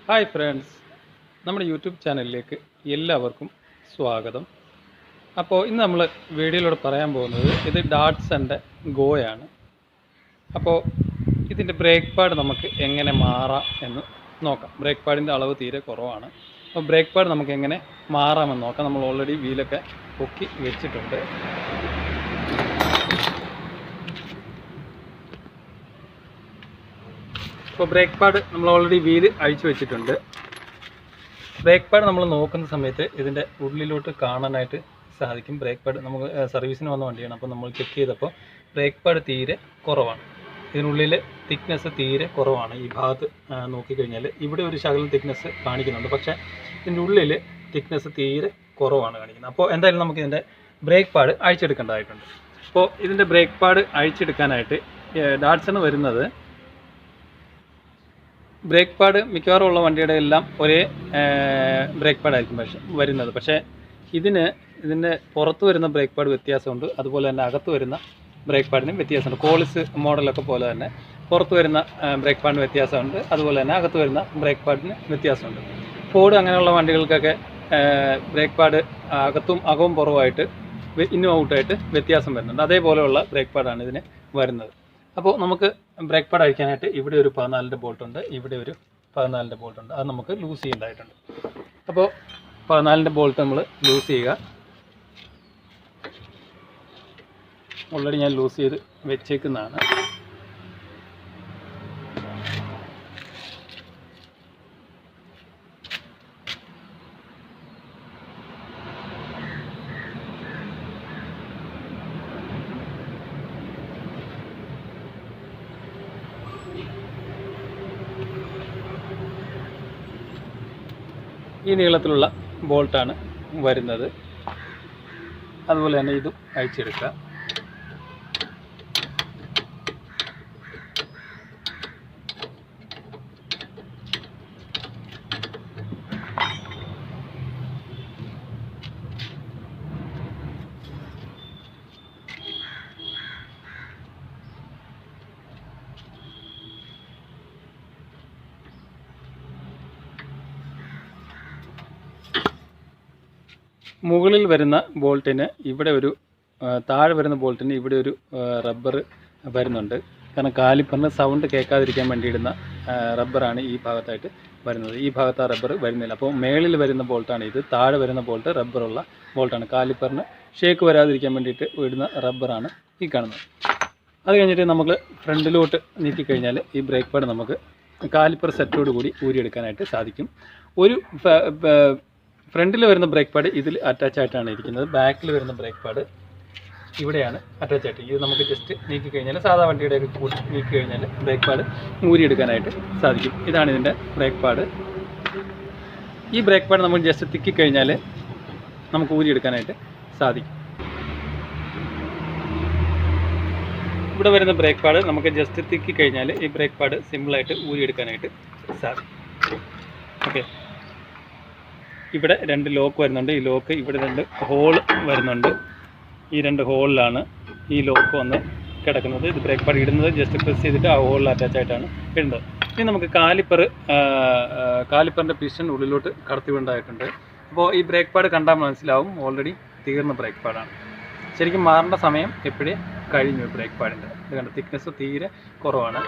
Hi friends, നമ്മുടെ YouTube ചാനലിലേക്ക് എല്ലാവർക്കും സ്വാഗതം. അപ്പോൾ ഇന്ന് നമ്മൾ വീഡിയോയിലൂടെ പറയാൻ പോകുന്നത് ഇത് ഡാറ്റ്സൻ്റെ ഗോയാണ്. അപ്പോൾ ഇതിൻ്റെ ബ്രേക്ക് പാഡ് നമുക്ക് എങ്ങനെ മാറാം എന്ന് നോക്കാം. ബ്രേക്ക് പാഡിൻ്റെ അളവ് തീരെ കുറവാണ്. അപ്പോൾ ബ്രേക്ക് പാഡ് നമുക്ക് എങ്ങനെ മാറാമെന്ന് നോക്കാം. നമ്മൾ ഓൾറെഡി വീലൊക്കെ പൊക്കി വെച്ചിട്ടുണ്ട്. ഇപ്പോൾ ബ്രേക്ക് പാഡ് നമ്മൾ ഓൾറെഡി വീല് അഴിച്ചു വെച്ചിട്ടുണ്ട്. ബ്രേക്ക് പാഡ് നമ്മൾ നോക്കുന്ന സമയത്ത് ഇതിൻ്റെ ഉള്ളിലോട്ട് കാണാനായിട്ട് സാധിക്കും. ബ്രേക്ക് പാഡ് നമുക്ക് സർവീസിന് വന്ന വണ്ടിയാണ്. അപ്പോൾ നമ്മൾ ചെക്ക് ചെയ്തപ്പോൾ ബ്രേക്ക് പാഡ് തീരെ കുറവാണ്. ഇതിനുള്ളിൽ തിക്നെസ് തീരെ കുറവാണ്. ഈ ഭാഗത്ത് നോക്കിക്കഴിഞ്ഞാൽ ഇവിടെ ഒരു ശകലം തിക്നെസ് കാണിക്കുന്നുണ്ട്, പക്ഷേ ഇതിൻ്റെ ഉള്ളിൽ തിക്നെസ് തീരെ കുറവാണ് കാണിക്കുന്നത്. അപ്പോൾ എന്തായാലും നമുക്ക് ഇതിൻ്റെ ബ്രേക്ക് പാഡ് അഴിച്ചെടുക്കേണ്ടതായിട്ടുണ്ട്. അപ്പോൾ ഇതിൻ്റെ ബ്രേക്ക് പാഡ് അഴിച്ചെടുക്കാനായിട്ട് ഡാറ്റ്സൺ വരുന്നത് ബ്രേക്ക് പാഡ് മിക്കവാറും ഉള്ള വണ്ടിയുടെ എല്ലാം ഒരേ ബ്രേക്ക് പാഡായിരിക്കും വരുന്നത്. പക്ഷേ ഇതിൻ്റെ പുറത്ത് വരുന്ന ബ്രേക്ക് പാഡ് വ്യത്യാസമുണ്ട്, അതുപോലെ തന്നെ അകത്ത് വരുന്ന ബ്രേക്ക് പാഡിനും വ്യത്യാസമുണ്ട്. കോളിസ് മോഡലൊക്കെ പോലെ തന്നെ പുറത്ത് വരുന്ന ബ്രേക്ക് പാഡിന് വ്യത്യാസമുണ്ട്, അതുപോലെ തന്നെ അകത്ത് വരുന്ന ബ്രേക്ക് പാഡിന് വ്യത്യാസമുണ്ട്. ഫോർഡ് അങ്ങനെയുള്ള വണ്ടികൾക്കൊക്കെ ബ്രേക്ക് പാഡ് അകവും പുറവുമായിട്ട് ഇന്നും ഔട്ടായിട്ട് വ്യത്യാസം വരുന്നുണ്ട്. അതേപോലെയുള്ള ബ്രേക്ക് പാഡാണ് ഇതിന് വരുന്നത്. അപ്പോൾ നമുക്ക് ബ്രേക്ക് പാഡ് അഴിക്കാനായിട്ട് ഇവിടെ ഒരു 14-ൻ്റെ ബോൾട്ടുണ്ട്, ഇവിടെ ഒരു 14-ൻ്റെ ബോൾട്ടുണ്ട്. അത് നമുക്ക് ലൂസ് ചെയ്യേണ്ടതായിട്ടുണ്ട്. അപ്പോൾ 14-ൻ്റെ ബോൾട്ട് നമ്മൾ ലൂസ് ചെയ്യുക. ഓൾറെഡി ഞാൻ ലൂസ് ചെയ്ത് വെച്ചേക്കുന്നതാണ്. ഈ നീളത്തിലുള്ള ബോൾട്ടാണ് വരുന്നത്. അതുപോലെ തന്നെ ഇതും അഴിച്ചെടുക്കുക. മുകളിൽ വരുന്ന ബോൾട്ടിന് ഇവിടെ ഒരു താഴെ വരുന്ന ബോൾട്ടിന് ഇവിടെ ഒരു റബ്ബർ വരുന്നുണ്ട്. കാരണം കാലിപ്പറിന് സൗണ്ട് കേൾക്കാതിരിക്കാൻ വേണ്ടി ഇടുന്ന റബ്ബറാണ് ഈ ഭാഗത്തായിട്ട് വരുന്നത്. ഈ ഭാഗത്ത് ആ റബ്ബർ വരുന്നില്ല. അപ്പോൾ മേളിൽ വരുന്ന ബോൾട്ടാണ് ഇത്. താഴെ വരുന്ന ബോൾട്ട് റബ്ബറുള്ള ബോൾട്ടാണ്. കാലിപ്പറിന് ഷേക്ക് വരാതിരിക്കാൻ വേണ്ടിയിട്ട് ഇടുന്ന റബ്ബറാണ് ഈ കാണുന്നത്. അത് കഴിഞ്ഞിട്ട് നമുക്ക് ഫ്രണ്ടിലോട്ട് നീക്കിക്കഴിഞ്ഞാൽ ഈ ബ്രേക്ക് പാഡ് നമുക്ക് കാലിപ്പർ സെറ്റോട് കൂടി ഊരിയെടുക്കാനായിട്ട് സാധിക്കും. ഒരു ഫ്രണ്ടിൽ വരുന്ന ബ്രേക്ക് പാഡ് ഇതിൽ അറ്റാച്ച് ആയിട്ടാണ് ഇരിക്കുന്നത്. ബാക്കിൽ വരുന്ന ബ്രേക്ക് പാഡ് ഇവിടെയാണ് അറ്റാച്ച് ആയിട്ട്. ഇത് നമുക്ക് ജസ്റ്റ് നീക്കി കഴിഞ്ഞാൽ സാധാ വണ്ടിയുടെ ഒക്കെ കൂടി നീക്കി കഴിഞ്ഞാൽ ബ്രേക്ക് പാഡ് ഊരിയെടുക്കാനായിട്ട് സാധിക്കും. ഇതാണ് ഇതിൻ്റെ ബ്രേക്ക് പാഡ്. ഈ ബ്രേക്ക് പാഡ് നമ്മൾ ജസ്റ്റ് തിക്കിക്കഴിഞ്ഞാൽ നമുക്ക് ഊരിയെടുക്കാനായിട്ട് സാധിക്കും. ഇവിടെ വരുന്ന ബ്രേക്ക് പാഡ് നമുക്ക് ജസ്റ്റ് തിക്കിക്കഴിഞ്ഞാൽ ഈ ബ്രേക്ക് പാഡ് സിമ്പിളായിട്ട് ഊരിയെടുക്കാനായിട്ട് സാധിക്കും. ഓക്കെ, ഇവിടെ 2 ലോക്ക് വരുന്നുണ്ട്. ഈ ലോക്ക് ഇവിടെ 2 ഹോൾ വരുന്നുണ്ട്. ഈ 2 ഹോളിലാണ് ഈ ലോക്ക് വന്ന് കിടക്കുന്നത്. ഇത് ബ്രേക്ക് പാഡ് ഇടുന്നത് ജസ്റ്റ് പ്രസ് ചെയ്തിട്ട് ആ ഹോളിൽ അറ്റാച്ച് ആയിട്ടാണ് ഇടുന്നത്. ഇനി നമുക്ക് കാലിപ്പറിൻ്റെ പിസ്റ്റൺ ഉള്ളിലോട്ട് കടത്തി വിടേണ്ടതായിട്ടുണ്ട്. അപ്പോൾ ഈ ബ്രേക്ക് പാഡ് കണ്ടാൽ മനസ്സിലാവും ഓൾറെഡി തീർന്ന ബ്രേക്ക് പാഡാണ്. ശരിക്കും മാറേണ്ട സമയം എപ്പോഴേ കഴിഞ്ഞു ബ്രേക്ക് പാഡിൻ്റെ. ഇത് കണ്ട തിക്നെസ് തീരെ കുറവാണ്.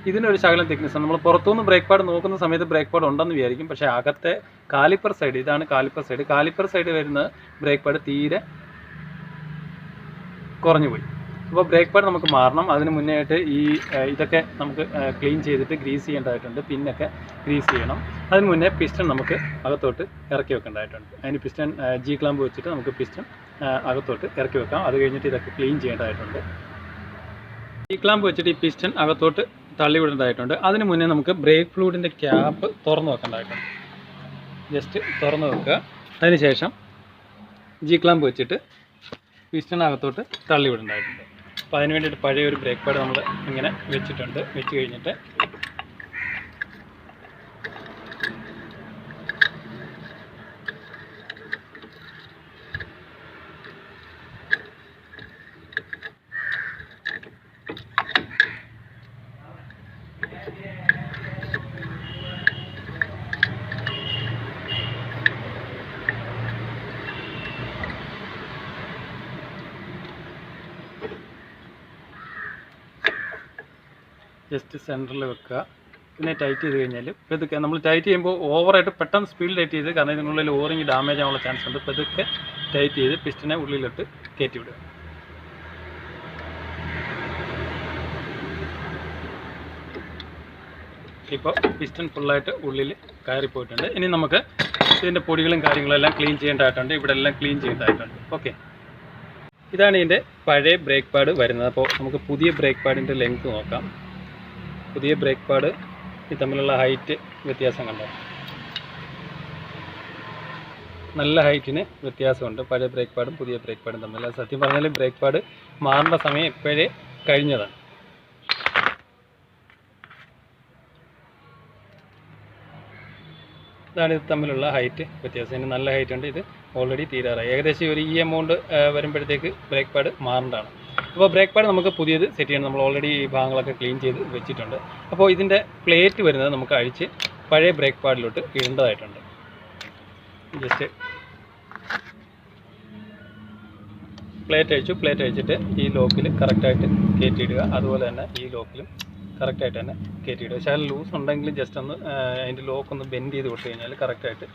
ഇതിനൊരു ശകലം തിക്നെസ്. നമ്മൾ പുറത്തുനിന്ന് ബ്രേക്ക് പാഡ് നോക്കുന്ന സമയത്ത് ബ്രേക്ക് പാഡ് ഉണ്ടെന്ന് വിചാരിക്കും, പക്ഷേ അകത്തെ കാലിപ്പർ സൈഡ്, ഇതാണ് കാലിപ്പർ സൈഡ് വരുന്ന ബ്രേക്ക് പാഡ് തീരെ കുറഞ്ഞു പോയി. അപ്പോൾ ബ്രേക്ക് പാഡ് നമുക്ക് മാറണം. അതിന് മുന്നേ ആയിട്ട് ഇതൊക്കെ നമുക്ക് ക്ലീൻ ചെയ്തിട്ട് ഗ്രീസ് ചെയ്യേണ്ടതായിട്ടുണ്ട്. പിന്നൊക്കെ ഗ്രീസ് ചെയ്യണം. അതിന് മുന്നേ പിസ്റ്റൺ നമുക്ക് അകത്തോട്ട് ഇറക്കി വെക്കേണ്ടതായിട്ടുണ്ട്. അതിന് പിസ്റ്റൺ ജി ക്ലാമ്പ് വെച്ചിട്ട് നമുക്ക് പിസ്റ്റൺ അകത്തോട്ട് ഇറക്കി വെക്കാം. അത് കഴിഞ്ഞിട്ട് ഇതൊക്കെ ക്ലീൻ ചെയ്യേണ്ടതായിട്ടുണ്ട്. ജി ക്ലാമ്പ് വെച്ചിട്ട് ഈ പിസ്റ്റൺ അകത്തോട്ട് തള്ളിവിടേണ്ടതായിട്ടുണ്ട്. അതിന് മുന്നേ നമുക്ക് ബ്രേക്ക് ഫ്ലൂയിഡിൻ്റെ ക്യാപ്പ് തുറന്ന് വെക്കേണ്ടതായിട്ടുണ്ട്. ജസ്റ്റ് തുറന്ന് വെക്കുക. അതിനുശേഷം ജി ക്ലാമ്പ് വെച്ചിട്ട് പിസ്റ്റണകത്തോട്ട് തള്ളിവിടേണ്ടതായിട്ടുണ്ട്. അപ്പോൾ അതിന് വേണ്ടിയിട്ട് പഴയൊരു ബ്രേക്ക് പാഡ് നമ്മൾ ഇങ്ങനെ വെച്ചിട്ടുണ്ട്. വെച്ച് കഴിഞ്ഞിട്ട് ജസ്റ്റ് സെൻറ്ററിൽ വെക്കുക. പിന്നെ ടൈറ്റ് ചെയ്ത് കഴിഞ്ഞാൽ പതുക്കെ നമ്മൾ ടൈറ്റ് ചെയ്യുമ്പോൾ ഓവറായിട്ട് പെട്ടെന്ന് സ്പീഡിൽ ടൈറ്റ് ചെയ്ത്, കാരണം ഇതിനുള്ളിൽ ഓറിങ് ഡാമേജ് ആവാനുള്ള ചാൻസ് ഉണ്ട്. പതുക്കെ ടൈറ്റ് ചെയ്ത് പിസ്റ്റനെ ഉള്ളിലോട്ട് കയറ്റി വിടുക. ഇപ്പോൾ പിസ്റ്റൺ ഫുള്ളായിട്ട് ഉള്ളിൽ കയറിപ്പോയിട്ടുണ്ട്. ഇനി നമുക്ക് ഇതിൻ്റെ പൊടികളും കാര്യങ്ങളും എല്ലാം ക്ലീൻ ചെയ്യേണ്ടതായിട്ടുണ്ട്. ഇവിടെ എല്ലാം ക്ലീൻ ചെയ്യേണ്ടതായിട്ടുണ്ട്. ഓക്കെ, ഇതാണ് ഇതിൻ്റെ പഴയ ബ്രേക്ക് പാഡ് വരുന്നത്. അപ്പോൾ നമുക്ക് പുതിയ ബ്രേക്ക് പാഡിൻ്റെ ലെങ്ത്ത് നോക്കാം. പുതിയ ബ്രേക്ക് പാഡ് ഇത് തമ്മിലുള്ള ഹൈറ്റ് വ്യത്യാസം കണ്ടോ? നല്ല ഹൈറ്റിന് വ്യത്യാസമുണ്ട് പഴയ ബ്രേക്ക് പാഡും പുതിയ ബ്രേക്ക് പാഡും തമ്മിൽ. സത്യം പറഞ്ഞാൽ ബ്രേക്ക് പാഡ് മാറേണ്ട സമയം ഇപ്പോഴേ കഴിഞ്ഞതാണ്. ഇതാണ് ഇത് തമ്മിലുള്ള ഹൈറ്റ് വ്യത്യാസം. ഇതിന് നല്ല ഹൈറ്റ് ഉണ്ട്. ഇത് ഓൾറെഡി തീരാറായി. ഏകദേശം ഒരു ഈ എമൗണ്ട് വരുമ്പോഴത്തേക്ക് ബ്രേക്ക് പാഡ് മാറേണ്ടതാണ്. അപ്പോൾ ബ്രേക്ക് പാഡ് നമുക്ക് പുതിയത് സെറ്റ് ചെയ്യണം. നമ്മൾ ഓൾറെഡി ഈ ഭാഗങ്ങളൊക്കെ ക്ലീൻ ചെയ്ത് വെച്ചിട്ടുണ്ട്. അപ്പോൾ ഇതിൻ്റെ പ്ലേറ്റ് വരുന്നത് നമുക്ക് അഴിച്ച് പഴയ ബ്രേക്ക് പാഡിലോട്ട് ഇടേണ്ടതായിട്ടുണ്ട്. ജസ്റ്റ് പ്ലേറ്റ് അഴിച്ചിട്ട് ഈ ലോക്കിൽ കറക്റ്റായിട്ട് കയറ്റിയിടുക. അതുപോലെ തന്നെ ഈ ലോക്കിലും കറക്റ്റായിട്ട് തന്നെ കയറ്റിയിടുക. പക്ഷേ അതിൽ ലൂസ് ഉണ്ടെങ്കിൽ ജസ്റ്റ് ഒന്ന് അതിൻ്റെ ലോക്കൊന്ന് ബെൻഡ് ചെയ്ത് വിട്ട് കഴിഞ്ഞാൽ കറക്റ്റായിട്ട്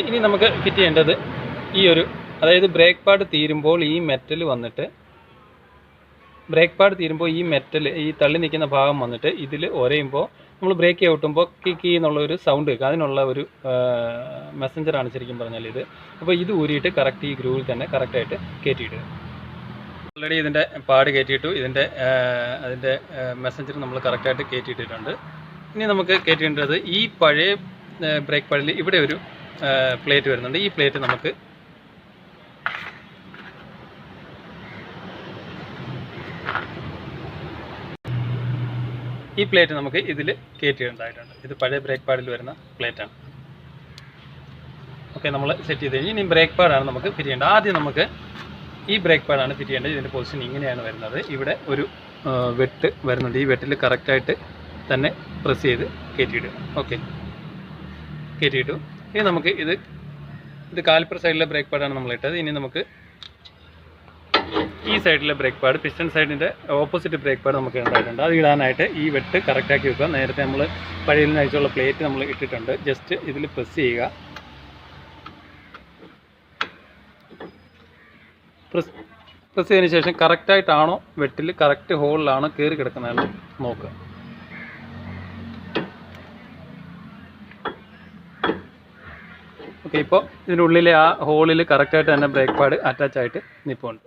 ഇനി നമുക്ക് ഫിറ്റ് ചെയ്യേണ്ടത് ഈ ഒരു, അതായത് ബ്രേക്ക് പാഡ് തീരുമ്പോൾ ഈ മെറ്റൽ വന്നിട്ട്, ബ്രേക്ക് പാഡ് തീരുമ്പോൾ ഈ മെറ്റൽ ഈ തള്ളി നിൽക്കുന്ന ഭാഗം വന്നിട്ട് ഇതിൽ ഉരയുമ്പോൾ നമ്മൾ ബ്രേക്ക് ചവിട്ടുമ്പോൾ കീ എന്നുള്ളൊരു സൗണ്ട് കേൾക്കുക. അതിനുള്ള ഒരു മെസ്സഞ്ചറാണ് ശരിക്കും പറഞ്ഞാൽ ഇത്. അപ്പോൾ ഇത് ഊരിയിട്ട് കറക്റ്റ് ഈ ഗ്രൂവിൽ തന്നെ കറക്റ്റായിട്ട് കയറ്റിയിടുക. ഓൾറെഡി ഇതിൻ്റെ പാഡ് കയറ്റിയിട്ടു. അതിൻ്റെ മെസ്സഞ്ചർ നമ്മൾ കറക്റ്റായിട്ട് കയറ്റിയിട്ടിട്ടുണ്ട്. ഇനി നമുക്ക് കയറ്റേണ്ടത് ഈ പഴയ ബ്രേക്ക് പാഡിൽ ഇവിടെ ഒരു പ്ലേറ്റ് വരുന്നുണ്ട്. ഈ പ്ലേറ്റ് നമുക്ക് ഇതിൽ കയറ്റിയിടേണ്ടതായിട്ടുണ്ട്. ഇത് പഴയ ബ്രേക്ക് പാഡിൽ വരുന്ന പ്ലേറ്റാണ്. ഓക്കെ, നമ്മൾ സെറ്റ് ചെയ്ത് കഴിഞ്ഞ് ഇനി ബ്രേക്ക് പാഡാണ് നമുക്ക് ഫിറ്റ് ചെയ്യേണ്ടത്. ആദ്യം നമുക്ക് ഈ ബ്രേക്ക് പാഡാണ് ഫിറ്റ് ചെയ്യേണ്ടത്. ഇതിൻ്റെ പൊസിഷൻ ഇങ്ങനെയാണ് വരുന്നത്. ഇവിടെ ഒരു വെട്ട് വരുന്നുണ്ട്. ഈ വെട്ടിൽ കറക്റ്റായിട്ട് തന്നെ പ്രസ് ചെയ്ത് കയറ്റിയിടുക. ഓക്കെ, കയറ്റിയിട്ടു. ഇനി നമുക്ക് ഇത് കാലിപ്പർ സൈഡിലെ ബ്രേക്ക് പാഡാണ് നമ്മൾ ഇട്ടത്. ഇനി നമുക്ക് ഈ സൈഡിലെ ബ്രേക്ക് പാഡ്, പിസ്റ്റൺ സൈഡിൻ്റെ ഓപ്പോസിറ്റ് ബ്രേക്ക് പാഡ് നമുക്ക് ഇടാനായിട്ടുണ്ട്. അത് ഇടാനായിട്ട് ഈ വെട്ട് കറക്റ്റാക്കി വെക്കുക. നേരത്തെ നമ്മൾ പഴയതിൽ നിന്ന് അയച്ചുള്ള പ്ലേറ്റ് നമ്മൾ ഇട്ടിട്ടുണ്ട്. ജസ്റ്റ് ഇതിൽ പ്രസ് ചെയ്യുക. പ്രസ് ചെയ്തതിന് ശേഷം കറക്റ്റായിട്ടാണോ വെട്ടിൽ കറക്റ്റ് ഹോളിലാണോ കയറി കിടക്കുന്നതെന്ന് നോക്കുക. ഓക്കെ, ഇപ്പോൾ ഇതിനുള്ളിലെ ആ ഹോളിൽ കറക്റ്റായിട്ട് തന്നെ ബ്രേക്ക് പാഡ് അറ്റാച്ച് ആയിട്ട് നിൽപ്പുണ്ട്.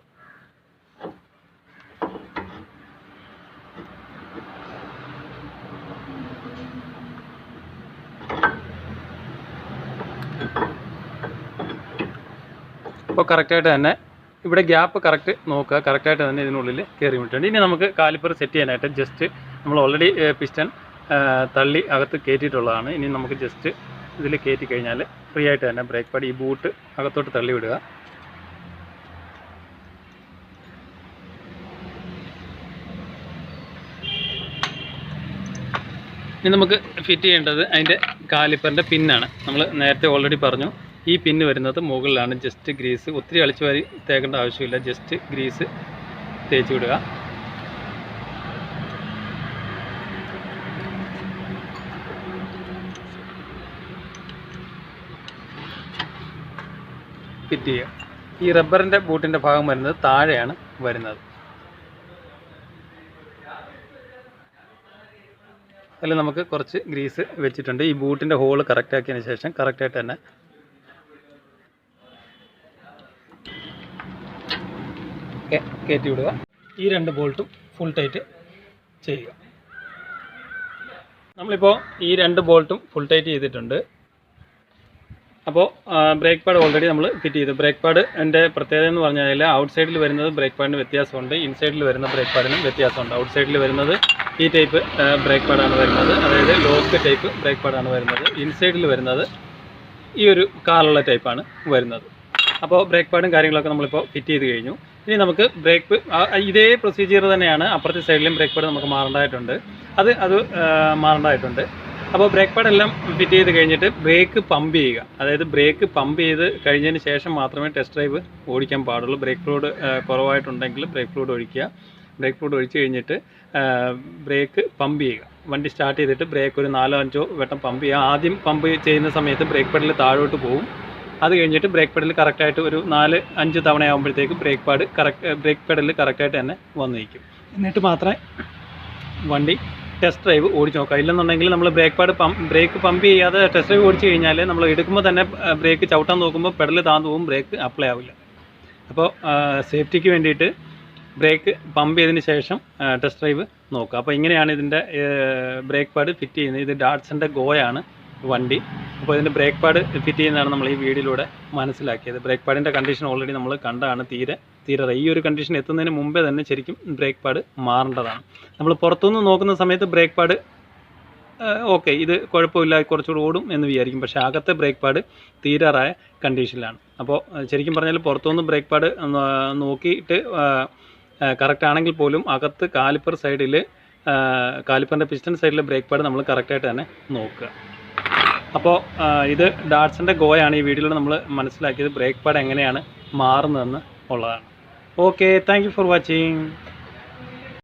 അപ്പോൾ കറക്റ്റായിട്ട് തന്നെ ഇവിടെ ഗ്യാപ്പ് കറക്റ്റ് നോക്കുക. കറക്റ്റായിട്ട് തന്നെ ഇതിനുള്ളിൽ കയറി വിട്ടിട്ടുണ്ട്. ഇനി നമുക്ക് കാലിപ്പർ സെറ്റ് ചെയ്യാനായിട്ട് ജസ്റ്റ് നമ്മൾ ഓൾറെഡി പിസ്റ്റൺ തള്ളി അകത്ത് കയറ്റിയിട്ടുള്ളതാണ്. ഇനി നമുക്ക് ജസ്റ്റ് ഇതിൽ കയറ്റി കഴിഞ്ഞാൽ ഫ്രീ ആയിട്ട് തന്നെ ബ്രേക്ക് പാഡ് ഈ ബൂട്ട് അകത്തോട്ട് തള്ളി വിടുക. ഇനി നമുക്ക് ഫിറ്റ് ചെയ്യേണ്ടത് അതിൻ്റെ കാലിപ്പറിൻ്റെ പിന്നാണ്. നമ്മൾ നേരത്തെ ഓൾറെഡി പറഞ്ഞു, ഈ പിന്ന് വരുന്നത് മുകളിലാണ്. ജസ്റ്റ് ഗ്രീസ് ഒത്തിരി അളിച്ചു വാരി തേക്കേണ്ട ആവശ്യമില്ല. ജസ്റ്റ് ഗ്രീസ് തേച്ച് വിടുക. ഫിറ്റ് ചെയ്യുക. ഈ റബ്ബറിൻ്റെ ബൂട്ടിൻ്റെ ഭാഗം വരുന്നത് താഴെയാണ് വരുന്നത്. അതിൽ നമുക്ക് കുറച്ച് ഗ്രീസ് വെച്ചിട്ടുണ്ട്. ഈ ബൂട്ടിൻ്റെ ഹോള് കറക്റ്റ് ആക്കിയതിന് ശേഷം കറക്റ്റായിട്ട് തന്നെ കയറ്റി വിടുക. ഈ 2 ബോൾട്ടും ഫുൾ ടൈറ്റ് ചെയ്യുക. നമ്മളിപ്പോൾ ഈ 2 ബോൾട്ടും ഫുൾ ടൈറ്റ് ചെയ്തിട്ടുണ്ട്. അപ്പോൾ ബ്രേക്ക് പാഡ് ഓൾറെഡി നമ്മൾ ഫിറ്റ് ചെയ്തു. ബ്രേക്ക് പാഡ് എൻ്റെ പ്രത്യേകത എന്ന് പറഞ്ഞാൽ ഔട്ട് സൈഡിൽ വരുന്നത് ബ്രേക്ക് പാഡിന് വ്യത്യാസമുണ്ട്, ഇൻസൈഡിൽ വരുന്ന ബ്രേക്ക് പാഡിനും വ്യത്യാസമുണ്ട്. ഔട്ട് സൈഡിൽ വരുന്നത് ഈ ടൈപ്പ് ബ്രേക്ക് പാഡാണ് വരുന്നത്, അതായത് ലോക്ക് ടൈപ്പ് ബ്രേക്ക് പാഡാണ് വരുന്നത്. ഇൻസൈഡിൽ വരുന്നത് ഈ ഒരു കാലുള്ള ടൈപ്പാണ് വരുന്നത്. അപ്പോൾ ബ്രേക്ക് പാഡും കാര്യങ്ങളൊക്കെ നമ്മളിപ്പോൾ ഫിറ്റ് ചെയ്ത് കഴിഞ്ഞു. ഇനി നമുക്ക് ഇതേ പ്രൊസീജിയർ തന്നെയാണ് അപ്പുറത്തെ സൈഡിലും ബ്രേക്ക് പാഡ് നമുക്ക് മാറേണ്ടതായിട്ടുണ്ട്. അത് മാറേണ്ടതായിട്ടുണ്ട്. അപ്പോൾ ബ്രേക്ക് പാഡ് എല്ലാം ഫിറ്റ് ചെയ്ത് കഴിഞ്ഞിട്ട് ബ്രേക്ക് പമ്പ് ചെയ്യുക. അതായത് ബ്രേക്ക് പമ്പ് ചെയ്ത് കഴിഞ്ഞതിന് ശേഷം മാത്രമേ ടെസ്റ്റ് ഡ്രൈവ് ഓടിക്കാൻ പാടുള്ളൂ. ബ്രേക്ക് ഫ്ലൂയിഡ് കുറവായിട്ടുണ്ടെങ്കിൽ ബ്രേക്ക് ഫ്ലൂയിഡ് ഒഴിക്കുക. ബ്രേക്ക് ഫ്ലൂയിഡ് ഒഴിച്ച് കഴിഞ്ഞിട്ട് ബ്രേക്ക് പമ്പ് ചെയ്യുക. വണ്ടി സ്റ്റാർട്ട് ചെയ്തിട്ട് ബ്രേക്ക് ഒരു 4-5 വട്ടം പമ്പ് ചെയ്യുക. ആദ്യം പമ്പ് ചെയ്യുന്ന സമയത്ത് ബ്രേക്ക് പെഡൽ താഴോട്ട് പോകും. അത് കഴിഞ്ഞിട്ട് ബ്രേക്ക് പെഡൽ കറക്റ്റായിട്ട് ഒരു 4-5 തവണയാകുമ്പോഴത്തേക്ക് ബ്രേക്ക് പെഡൽ കറക്റ്റായിട്ട് തന്നെ വന്ന് നിൽക്കും. എന്നിട്ട് മാത്രമേ വണ്ടി ടെസ്റ്റ് ഡ്രൈവ് ഓടിച്ച് നോക്കുക. ഇല്ലെന്നുണ്ടെങ്കിൽ നമ്മൾ ബ്രേക്ക് പമ്പ് ചെയ്യാതെ ടെസ്റ്റ് ഡ്രൈവ് ഓടിച്ച് കഴിഞ്ഞാൽ നമ്മൾ എടുക്കുമ്പോൾ തന്നെ ബ്രേക്ക് ചവിട്ടാൻ നോക്കുമ്പോൾ പെഡൽ താഴ്ന്നു പോകും, ബ്രേക്ക് അപ്ലൈ ആവില്ല. അപ്പോൾ സേഫ്റ്റിക്ക് വേണ്ടിയിട്ട് ബ്രേക്ക് പമ്പ് ചെയ്തതിന് ശേഷം ടെസ്റ്റ് ഡ്രൈവ് നോക്കുക. അപ്പോൾ ഇങ്ങനെയാണ് ഇതിൻ്റെ ബ്രേക്ക് പാഡ് ഫിറ്റ് ചെയ്യുന്നത്. ഇത് ഡാറ്റ്സൻ്റെ ഗോയാണ് വണ്ടി. അപ്പോൾ ഇതിൻ്റെ ബ്രേക്ക് പാഡ് ഫിറ്റ് ചെയ്യുന്നതാണ് നമ്മൾ ഈ വീഡിയോയിലൂടെ മനസ്സിലാക്കിയത്. ബ്രേക്ക് പാഡിൻ്റെ കണ്ടീഷൻ ഓൾറെഡി നമ്മൾ കണ്ടതാണ്. തീരെ ഈ ഒരു കണ്ടീഷൻ എത്തുന്നതിന് മുമ്പേ തന്നെ ശരിക്കും ബ്രേക്ക് പാഡ് മാറേണ്ടതാണ്. നമ്മൾ പുറത്തുനിന്ന് നോക്കുന്ന സമയത്ത് ബ്രേക്ക് പാഡ് ഓക്കെ, ഇത് കുഴപ്പമില്ല, കുറച്ചുകൂടി ഓടും എന്ന് വിചാരിക്കും. പക്ഷേ അകത്തെ ബ്രേക്ക് പാഡ് തീരാറായ കണ്ടീഷനിലാണ്. അപ്പോൾ ശരിക്കും പറഞ്ഞാൽ പുറത്തുനിന്ന് ബ്രേക്ക് പാഡ് നോക്കിയിട്ട് കറക്റ്റ് ആണെങ്കിൽ പോലും അകത്ത് കാലിപ്പറിൻ്റെ പിസ്റ്റൺ സൈഡിലെ ബ്രേക്ക് പാഡ് നമ്മൾ കറക്റ്റായിട്ട് തന്നെ നോക്കുക. അപ്പോൾ ഇത് ഡാറ്റ്സൻ്റെ ഗോയാണ് ഈ വീഡിയോയിൽ നമ്മൾ മനസ്സിലാക്കിയത്. ബ്രേക്ക് പാഡ് എങ്ങനെയാണ് മാറുന്നതെന്ന് ഉള്ളതാണ്. Okay, thank you for watching.